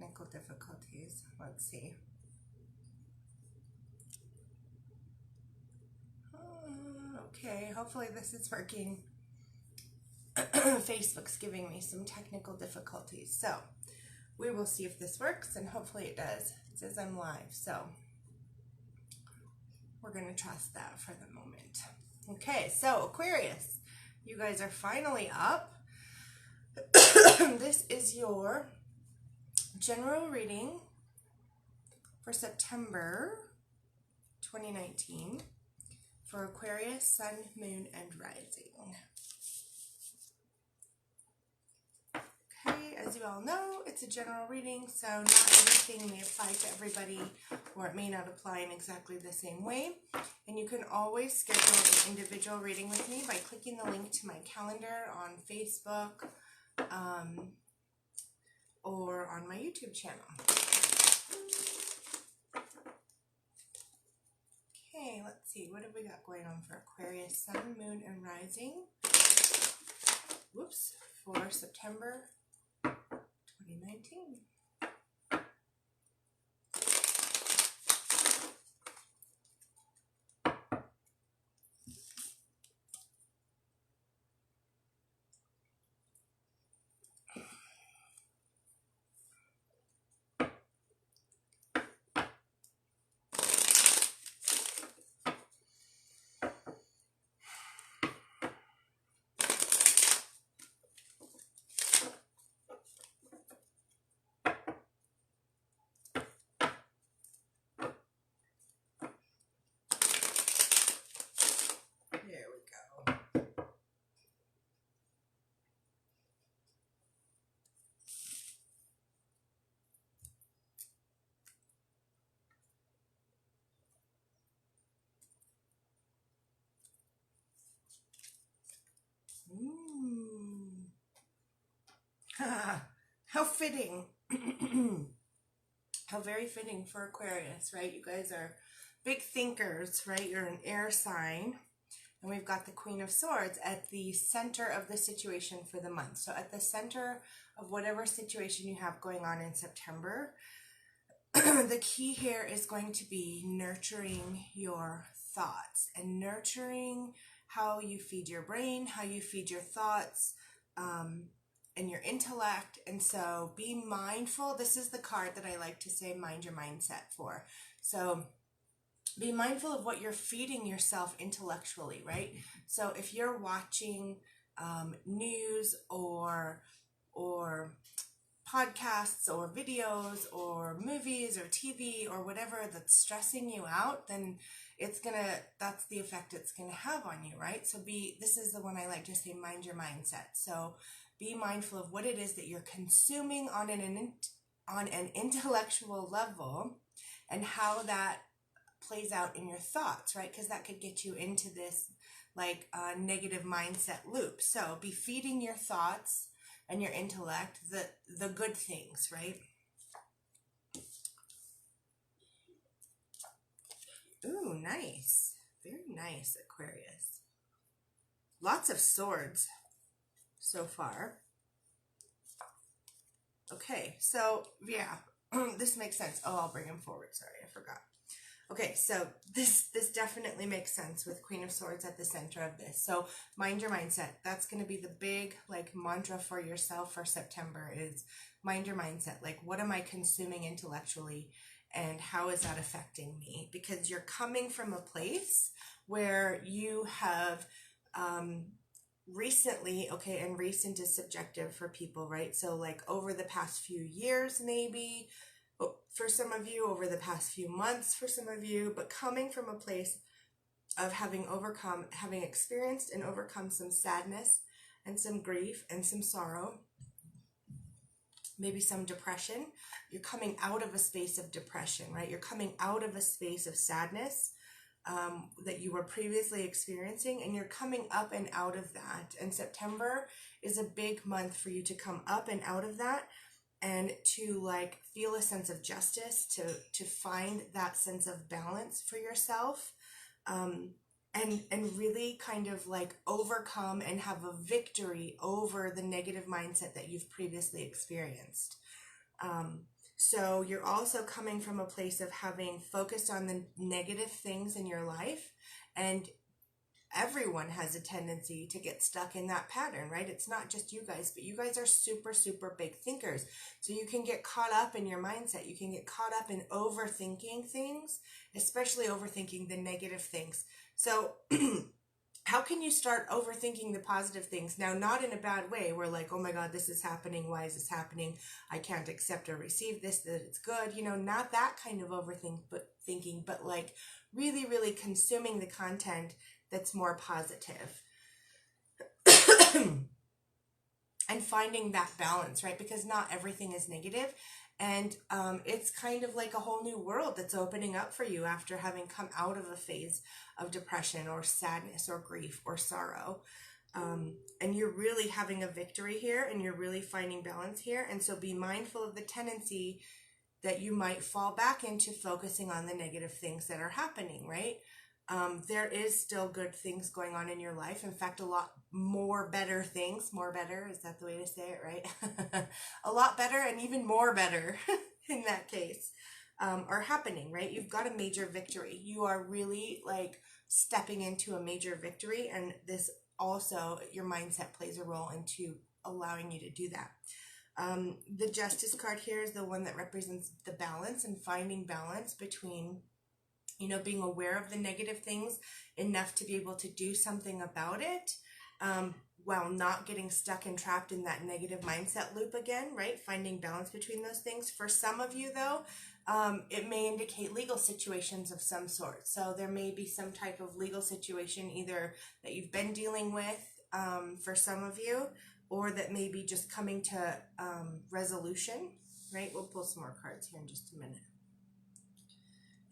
technical difficulties. Let's see. Okay, hopefully this is working. Facebook's giving me some technical difficulties, so we will see if this works, and hopefully it does. It says I'm live, so we're going to trust that for the moment. Okay, so Aquarius, you guys are finally up. This is your general reading for September 2019 for Aquarius, Sun, Moon, and Rising. Okay, as you all know, it's a general reading, so not everything may apply to everybody, or it may not apply in exactly the same way. And you can always schedule an individual reading with me by clicking the link to my calendar on Facebook or on my YouTube channel. Okay, let's see, what have we got going on for Aquarius, Sun, Moon, and Rising? Whoops, for September 2019. There we go. How fitting. How very fitting for Aquarius, right? You guys are big thinkers, right? You're an air sign. And we've got the Queen of Swords at the center of the situation for the month. So at the center of whatever situation you have going on in September, the key here is going to be nurturing your thoughts and nurturing how you feed your brain, how you feed your thoughts, and your intellect. And so be mindful. This is the card that I like to say mind your mindset for. So be mindful of what you're feeding yourself intellectually, right? So if you're watching news or podcasts or videos or movies or TV or whatever that's stressing you out, then that's the effect it's gonna have on you, right? So this is the one I like to say, mind your mindset. So be mindful of what it is that you're consuming on an intellectual level and how that plays out in your thoughts, right? Because that could get you into this like negative mindset loop. So be feeding your thoughts and your intellect the good things, right? Ooh, nice. Very nice, Aquarius. Lots of swords so far. Okay, so yeah, this makes sense. Oh, I'll bring him forward. Sorry, I forgot. Okay, so this definitely makes sense with Queen of Swords at the center of this. So mind your mindset. That's going to be the big like mantra for yourself for September is mind your mindset. Like, what am I consuming intellectually and how is that affecting me? Because you're coming from a place where you have recently, okay, and recent is subjective for people, right? So like over the past few years, maybe, for some of you, over the past few months for some of you, but coming from a place of having experienced and overcome some sadness and some grief and some sorrow, maybe some depression. You're coming out of a space of depression, right? You're coming out of a space of sadness that you were previously experiencing, and you're coming up and out of that. And September is a big month for you to come up and out of that and to like feel a sense of justice, to find that sense of balance for yourself, and really kind of like overcome and have a victory over the negative mindset that you've previously experienced. So you're also coming from a place of having focused on the negative things in your life, and everyone has a tendency to get stuck in that pattern, right? It's not just you guys, but you guys are super, super big thinkers. So you can get caught up in your mindset. You can get caught up in overthinking things, especially overthinking the negative things. So how can you start overthinking the positive things? Now, not in a bad way. We're like, oh my God, this is happening. Why is this happening? I can't accept or receive this, that it's good. You know, not that kind of thinking, but like really, really consuming the content that's more positive. And finding that balance, right? Because not everything is negative. And it's kind of like a whole new world that's opening up for you after having come out of a phase of depression or sadness or grief or sorrow. And you're really having a victory here, and you're really finding balance here. And so be mindful of the tendency that you might fall back into focusing on the negative things that are happening, right? There is still good things going on in your life. In fact, a lot more better things. More better, is that the way to say it, right? A lot better and even more better in that case are happening, right? You've got a major victory. You are really like stepping into a major victory, and this also, your mindset plays a role into allowing you to do that. The Justice card here is the one that represents the balance and finding balance between, you know, being aware of the negative things enough to be able to do something about it, while not getting stuck and trapped in that negative mindset loop again, right? Finding balance between those things. For some of you, though, it may indicate legal situations of some sort. So there may be some type of legal situation either that you've been dealing with for some of you, or that may be just coming to resolution, right? We'll pull some more cards here in just a minute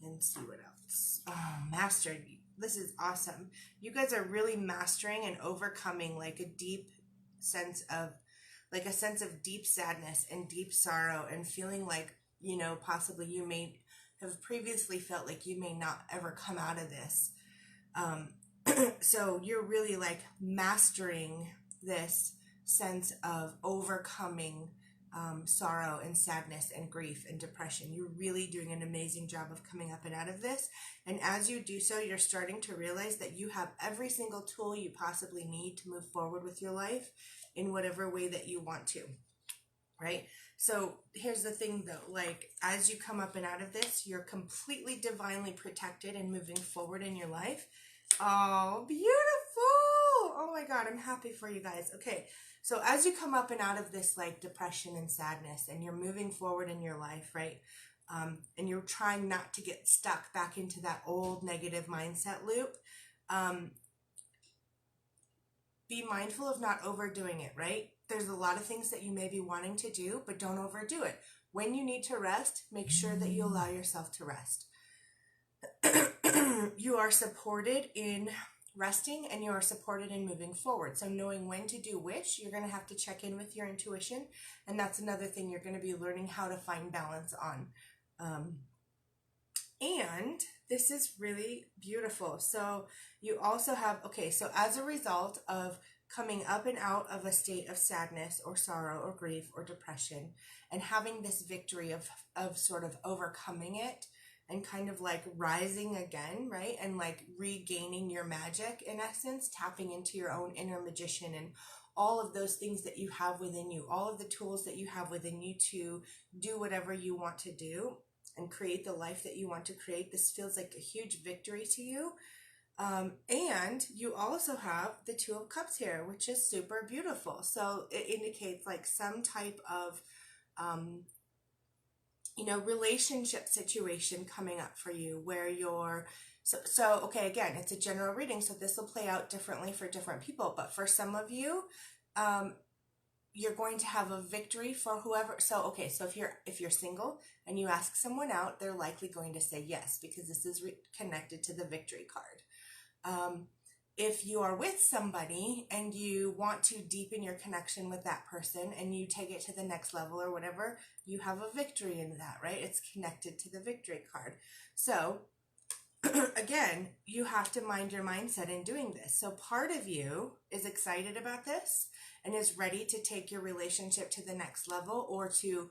and see what else. Oh, mastered. This is awesome. You guys are really mastering and overcoming like a sense of deep sadness and deep sorrow, and feeling like, you know, possibly you may have previously felt like you may not ever come out of this. So you're really like mastering this sense of overcoming sorrow and sadness and grief and depression. You're really doing an amazing job of coming up and out of this. And as you do so, you're starting to realize that you have every single tool you possibly need to move forward with your life in whatever way that you want to, right? So here's the thing though, like as you come up and out of this, you're completely divinely protected and moving forward in your life. Oh, beautiful. Oh my God, I'm happy for you guys. Okay. So as you come up and out of this like depression and sadness, and you're moving forward in your life, right? And you're trying not to get stuck back into that old negative mindset loop. Be mindful of not overdoing it, right? There's a lot of things that you may be wanting to do, but don't overdo it. When you need to rest, make sure that you allow yourself to rest. You are supported in resting, and you are supported in moving forward. So knowing when to do which, you're going to have to check in with your intuition. And that's another thing you're going to be learning how to find balance on. And this is really beautiful. So you also have, okay, so as a result of coming up and out of a state of sadness or sorrow or grief or depression, and having this victory of sort of overcoming it, and kind of like rising again, right? And like regaining your magic in essence, tapping into your own inner magician and all of those things that you have within you, all of the tools that you have within you to do whatever you want to do and create the life that you want to create. This feels like a huge victory to you. And you also have the Two of Cups here, which is super beautiful. So it indicates like some type of, relationship situation coming up for you where you're, so okay, again, it's a general reading, so this will play out differently for different people, but for some of you, you're going to have a victory for whoever. So, okay, so if you're single and you ask someone out, they're likely going to say yes, because this is connected to the victory card. If you are with somebody and you want to deepen your connection with that person and you take it to the next level or whatever, you have a victory in that, right? It's connected to the victory card. So again, you have to mind your mindset in doing this. So part of you is excited about this and is ready to take your relationship to the next level, or to,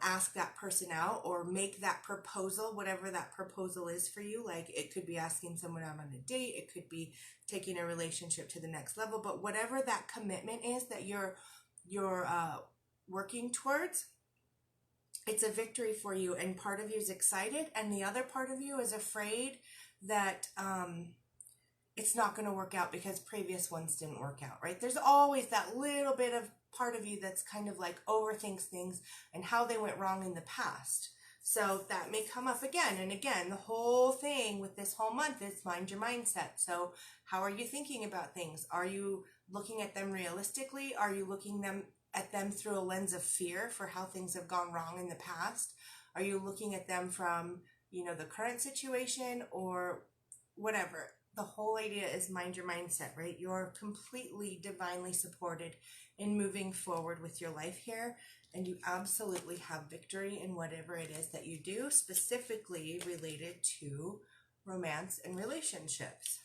ask that person out or make that proposal, whatever that proposal is for you. Like, it could be asking someone out on a date, it could be taking a relationship to the next level, but whatever that commitment is that you're working towards, it's a victory for you. And part of you is excited, and the other part of you is afraid that it's not going to work out because previous ones didn't work out, right? There's always that little bit of part of you that's kind of like overthinks things and how they went wrong in the past. So that may come up again and again. The whole thing with this whole month is mind your mindset. So how are you thinking about things? Are you looking at them realistically? Are you looking at them through a lens of fear for how things have gone wrong in the past? Are you looking at them from, the current situation or whatever? The whole idea is mind your mindset, right? You're completely divinely supported in moving forward with your life here, and you absolutely have victory in whatever it is that you do, specifically related to romance and relationships.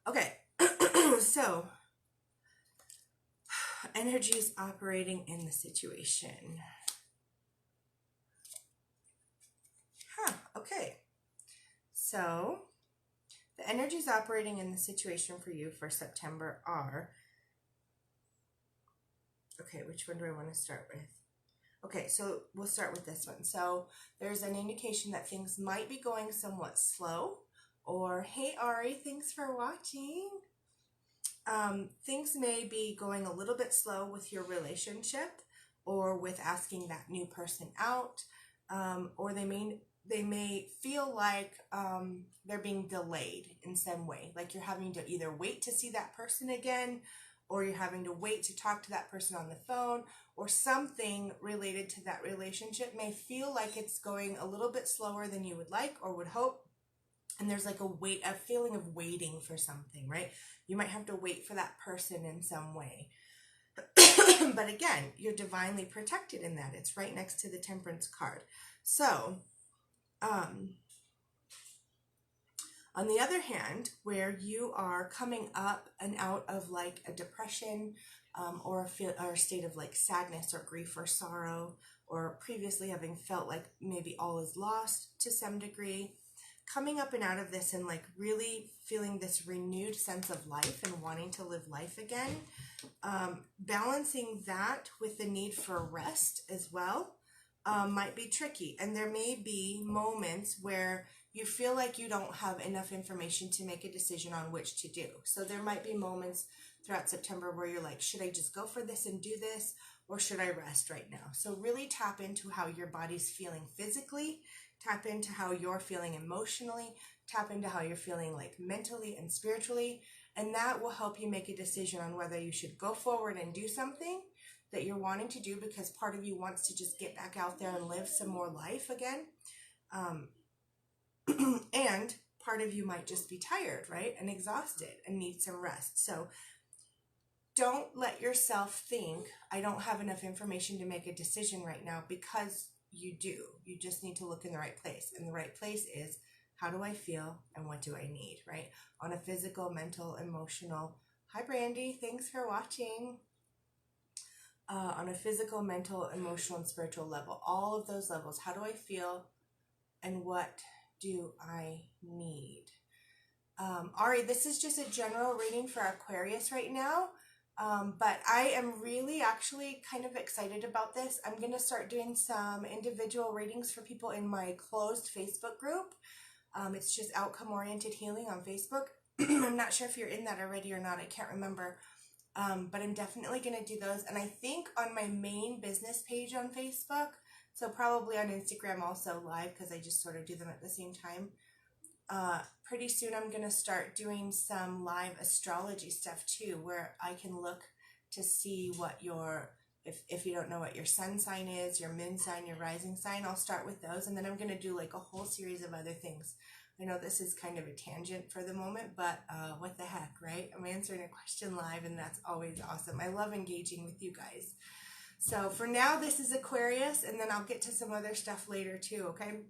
Okay, so energy is operating in the situation. Okay. So the energies operating in the situation for you for September are, okay, which one do I want to start with? Okay, so we'll start with this one. So there's an indication that things might be going somewhat slow, or, hey Ari, thanks for watching. Things may be going a little bit slow with your relationship, or with asking that new person out, or they may feel like they're being delayed in some way, like you're having to either wait to see that person again, or you're having to wait to talk to that person on the phone, or something related to that relationship may feel like it's going a little bit slower than you would like or would hope. And there's like a feeling of waiting for something, right? You might have to wait for that person in some way. But again, you're divinely protected in that. It's right next to the Temperance card. So, on the other hand, where you are coming up and out of like a depression, or a state of like sadness or grief or sorrow, or previously having felt like maybe all is lost to some degree, coming up and out of this and like really feeling this renewed sense of life and wanting to live life again, balancing that with the need for rest as well might be tricky. And there may be moments where you feel like you don't have enough information to make a decision on which to do. So there might be moments throughout September where you're like, should I just go for this and do this, or should I rest right now? So really tap into how your body's feeling physically, tap into how you're feeling emotionally, tap into how you're feeling like mentally and spiritually, and that will help you make a decision on whether you should go forward and do something that you're wanting to do because part of you wants to just get back out there and live some more life again. And part of you might just be tired, right? And exhausted and need some rest. So don't let yourself think, I don't have enough information to make a decision right now, because you do. You just need to look in the right place. And the right place is, how do I feel and what do I need, right? On a physical, mental, emotional. Hi, Brandy. Thanks for watching. On a physical, mental, emotional, and spiritual level. All of those levels. How do I feel and what do I need? Ari, this is just a general reading for Aquarius right now. But I am really actually kind of excited about this. I'm going to start doing some individual readings for people in my closed Facebook group. It's just Outcome Oriented Healing on Facebook. I'm not sure if you're in that already or not. I can't remember. But I'm definitely going to do those. And I think on my main business page on Facebook, so probably on Instagram also live, because I just sort of do them at the same time. Pretty soon I'm going to start doing some live astrology stuff too, where I can look to see what your, if you don't know what your sun sign is, your moon sign, your rising sign, I'll start with those. And then I'm going to do like a whole series of other things. I know this is kind of a tangent for the moment, but what the heck, right? I'm answering a question live, and that's always awesome. I love engaging with you guys. So for now, this is Aquarius, and then I'll get to some other stuff later too, okay?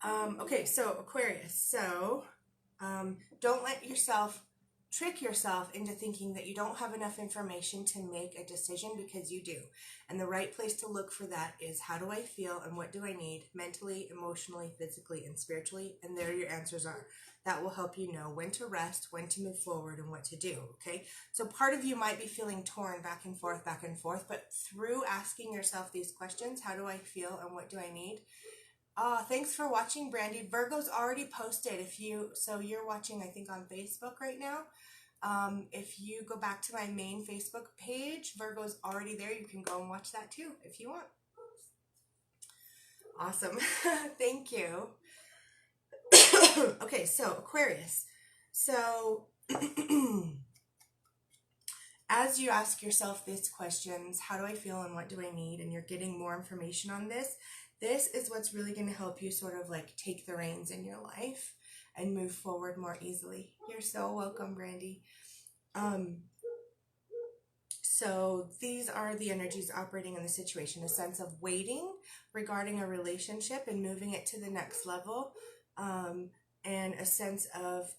Okay, so Aquarius. So don't let yourself trick yourself into thinking that you don't have enough information to make a decision, because you do. And the right place to look for that is, how do I feel and what do I need mentally, emotionally, physically, and spiritually? And there your answers are. That will help you know when to rest, when to move forward, and what to do, okay? So part of you might be feeling torn back and forth, but through asking yourself these questions, how do I feel and what do I need? Thanks for watching, Brandy. Virgo's already posted. So you're watching, I think, on Facebook right now. If you go back to my main Facebook page, Virgo's already there. You can go and watch that too if you want. Awesome. Thank you. Okay, so Aquarius. So as you ask yourself these questions, how do I feel and what do I need? And you're getting more information on this. This is what's really going to help you sort of like take the reins in your life and move forward more easily. You're so welcome, Brandy. So these are the energies operating in the situation: a sense of waiting regarding a relationship and moving it to the next level, and a sense of,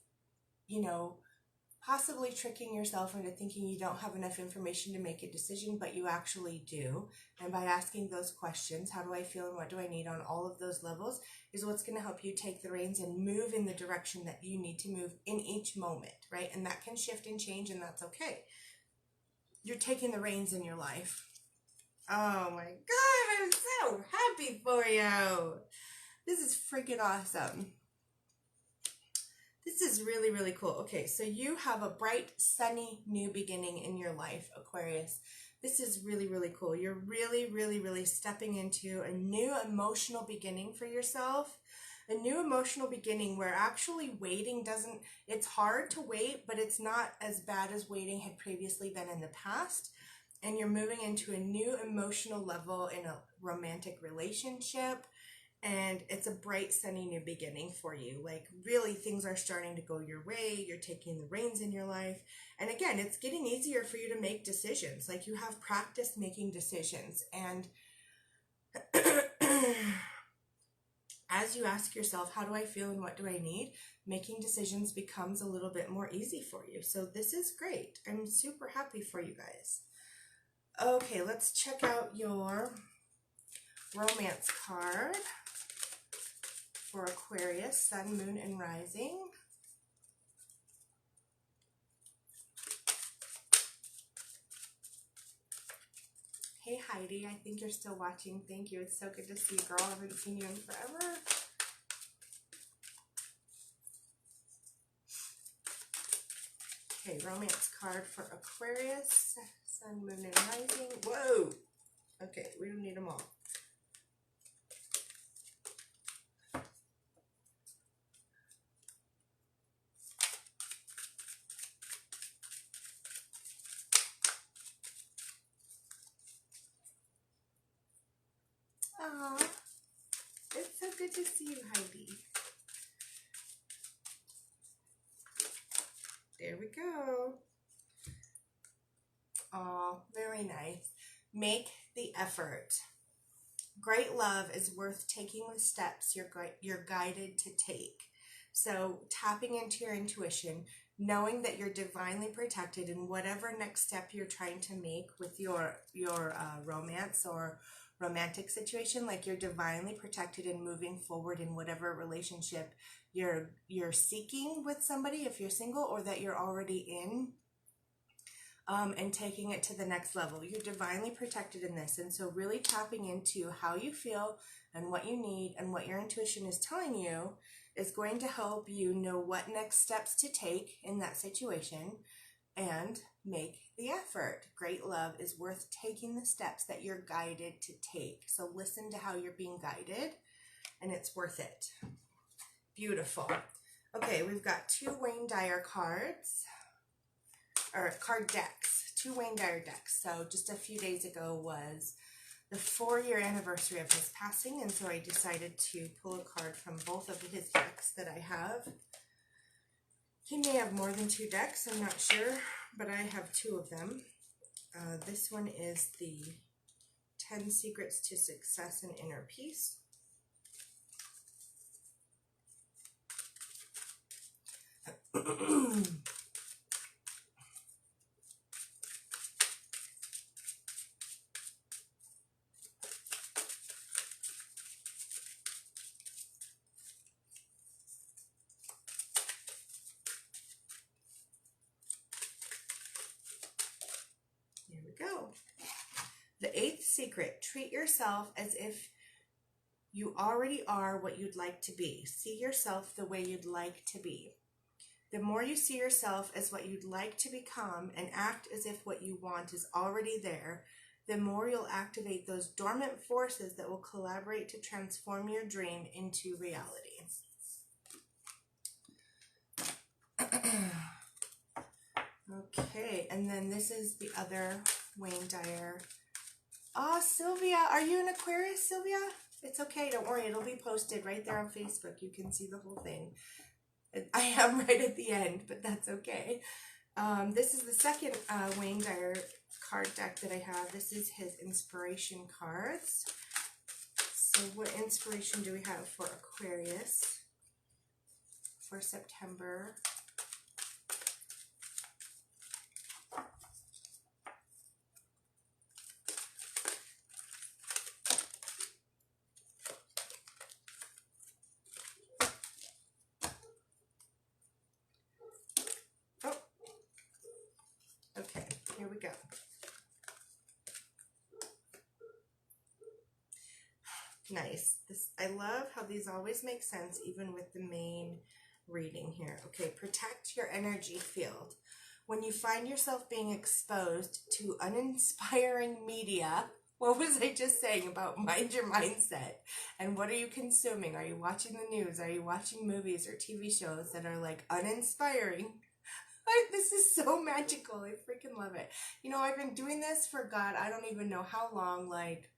possibly tricking yourself into thinking you don't have enough information to make a decision, but you actually do. And by asking those questions, how do I feel and what do I need, on all of those levels, is what's going to help you take the reins and move in the direction that you need to move in each moment, right? And that can shift and change, and that's okay. You're taking the reins in your life. Oh my God, I'm so happy for you. This is freaking awesome. This is really, really cool. Okay, so you have a bright, sunny new beginning in your life, Aquarius. This is really, really cool. You're really, really, really stepping into a new emotional beginning for yourself. A new emotional beginning where actually waiting it's hard to wait, but it's not as bad as waiting had previously been in the past. And you're moving into a new emotional level in a romantic relationship. And it's a bright, sunny new beginning for you. Like, really, things are starting to go your way. You're taking the reins in your life. And again, it's getting easier for you to make decisions. Like, you have practice making decisions. And as you ask yourself, how do I feel and what do I need? Making decisions becomes a little bit more easy for you. So this is great. I'm super happy for you guys. Okay, let's check out your romance card for Aquarius, Sun, Moon, and Rising. Hey Heidi, I think you're still watching. Thank you. It's so good to see you, girl. I haven't seen you in forever. Okay, romance card for Aquarius, Sun, Moon, and Rising. Whoa! Okay, we don't need them all. Aw, it's so good to see you, Heidi. There we go. Oh, very nice. Make the effort. Great love is worth taking the steps you're guided to take. So tapping into your intuition, knowing that you're divinely protected in whatever next step you're trying to make with your romance or romantic situation, like you're divinely protected in moving forward in whatever relationship you're seeking with somebody, if you're single, or that you're already in. And taking it to the next level. You're divinely protected in this. And so really tapping into how you feel and what you need and what your intuition is telling you is going to help you know what next steps to take in that situation and make the effort. Great love is worth taking the steps that you're guided to take. So listen to how you're being guided, and it's worth it. Beautiful. Okay, we've got 2 Wayne Dyer cards. Or card decks, 2 Wayne Dyer decks. So just a few days ago was the 4-year anniversary of his passing, and so I decided to pull a card from both of his decks that I have. He may have more than 2 decks, I'm not sure, but I have 2 of them. This one is the 10 Secrets to Success and Inner Peace. Here we go. The 8th secret, treat yourself as if you already are what you'd like to be. See yourself the way you'd like to be. The more you see yourself as what you'd like to become and act as if what you want is already there, the more you'll activate those dormant forces that will collaborate to transform your dream into reality. Okay, and then this is the other Wayne Dyer. Oh, Sylvia, are you an Aquarius, Sylvia? It's okay, don't worry, it'll be posted right there on Facebook. You can see the whole thing. I am right at the end, but that's okay. This is the second Wayne Dyer card deck that I have. This is his inspiration cards. So what inspiration do we have for Aquarius for September? Okay, here we go. Nice. I love how these always make sense, even with the main reading here. Okay, protect your energy field. When you find yourself being exposed to uninspiring media, what was I just saying about mind your mindset? And what are you consuming? Are you watching the news? Are you watching movies or TV shows that are like uninspiring? This is so magical. I freaking love it. You know, I've been doing this for God, I don't even know how long, like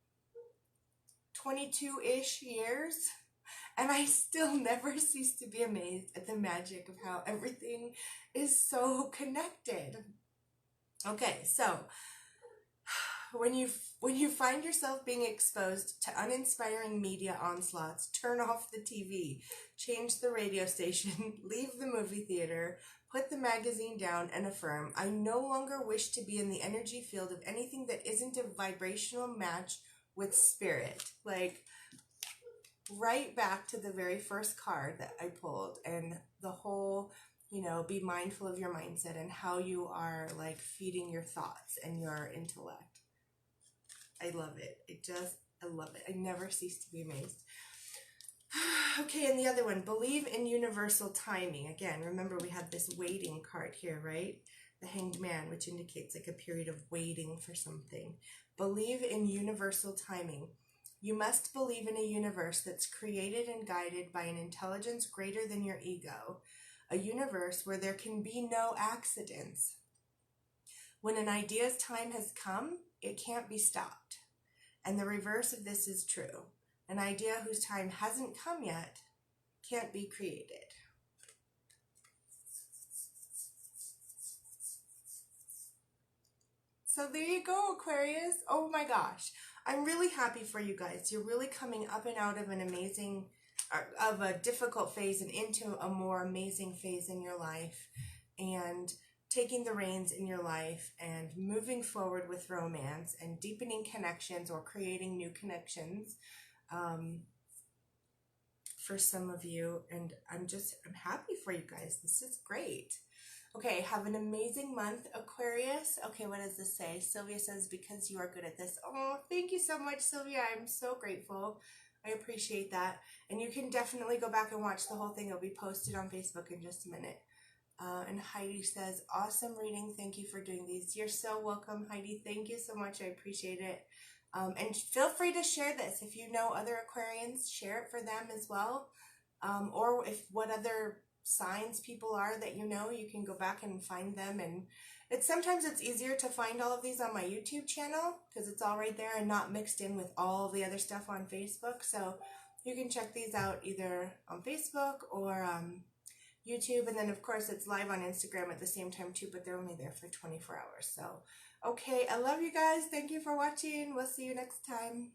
22-ish years. And I still never cease to be amazed at the magic of how everything is so connected. Okay, so when you find yourself being exposed to uninspiring media onslaughts, turn off the TV, change the radio station, leave the movie theater, put the magazine down, and affirm, I no longer wish to be in the energy field of anything that isn't a vibrational match with spirit. Like, right back to the very first card that I pulled, and the whole, you know, be mindful of your mindset and how you are like feeding your thoughts and your intellect. I love it. I love it. I never cease to be amazed. Okay, and the other one, believe in universal timing. Again, remember we had this waiting card here, right? The Hanged Man, which indicates like a period of waiting for something. Believe in universal timing. You must believe in a universe that's created and guided by an intelligence greater than your ego. A universe where there can be no accidents. When an idea's time has come, it can't be stopped. And the reverse of this is true. An idea whose time hasn't come yet can't be created. So there you go, Aquarius. Oh my gosh. I'm really happy for you guys. You're really coming up and out of an amazing, of a difficult phase and into a more amazing phase in your life. And taking the reins in your life and moving forward with romance and deepening connections or creating new connections. For some of you, and I'm happy for you guys. This is great. Okay, have an amazing month, Aquarius. Okay, what does this say? Sylvia says, because you are good at this. Oh, thank you so much, Sylvia. I'm so grateful. I appreciate that. And you can definitely go back and watch the whole thing. It'll be posted on Facebook in just a minute. And Heidi says, awesome reading. Thank you for doing these. You're so welcome, Heidi. Thank you so much. I appreciate it. And feel free to share this. If you know other Aquarians, share it for them as well. Or if what other signs people are that you know, you can go back and find them. And sometimes it's easier to find all of these on my YouTube channel because it's all right there and not mixed in with all the other stuff on Facebook. So you can check these out either on Facebook or YouTube. And then of course it's live on Instagram at the same time too, but they're only there for 24 hours. So okay, I love you guys. Thank you for watching. We'll see you next time.